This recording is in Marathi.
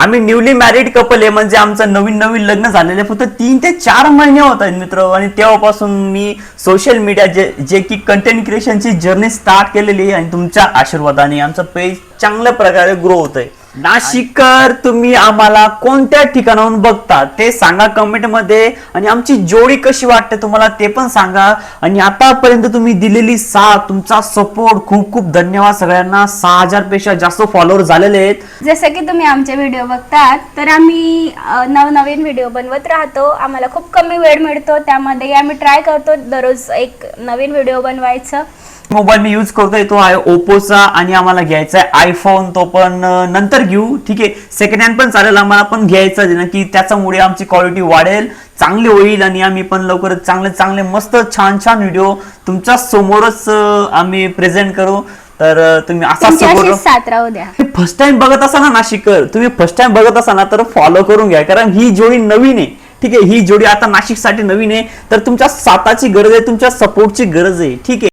आम्ही न्यूली मॅरिड कपल आहे, म्हणजे आमचं नवीन नवीन लग्न झालेलं फक्त 3 ते 4 महिने होत आहेत मित्र. आणि तेव्हापासून मी सोशल मीडिया जे की कंटेंट क्रिएशनची जर्नी स्टार्ट केलेली आहे आणि तुमच्या आशीर्वादाने आमचं पेज चांगल्या प्रकारे ग्रो होत आहे. नाशिककर तुम्ही आम्हाला कोणत्या ठिकाणाहून बघता ते सांगा कमेंट मध्ये, आणि आमची जोडी कशी वाटते तुम्हाला ते पण सांगा. आणि आतापर्यंत तुम्ही दिलेली साथ, तुमचा सपोर्ट, खूप खूप धन्यवाद सगळ्यांना. 6000 पेक्षा जास्त फॉलोअर झालेले आहेत. जसं की तुम्ही आमचे व्हिडिओ बघतात तर आम्ही नवनवीन व्हिडिओ बनवत राहतो. आम्हाला खूप कमी वेळ मिळतो, त्यामध्ये आम्ही ट्राय करतो दररोज एक नवीन व्हिडिओ बनवायचं. मोबाईल मी यूज करतोय तो आहे ओप्पोचा, आणि आम्हाला घ्यायचा आहे आयफोन. तो पण नंतर घेऊ, ठीक आहे. सेकंड हँड पण चालेल, आम्हाला पण घ्यायचा आहे ना, की त्याच्यामुळे आमची क्वालिटी वाढेल, चांगली होईल, आणि आम्ही पण लवकरच चांगले चांगले मस्त छान छान व्हिडिओ तुमच्या समोरच आम्ही प्रेझेंट करू. तर तुम्ही असा सपोर्ट साथ राहू द्या. फर्स्ट टाइम बघत असा ना नाशिककर, तुम्ही फर्स्ट टाइम बघत असा ना तर फॉलो करून घ्या, कारण ही जोडी नवीन आहे, ठीक आहे. ही जोडी आता नाशिकसाठी नवीन आहे, तर तुमच्या साथाची गरज आहे, तुमच्या सपोर्टची गरज आहे, ठीक आहे.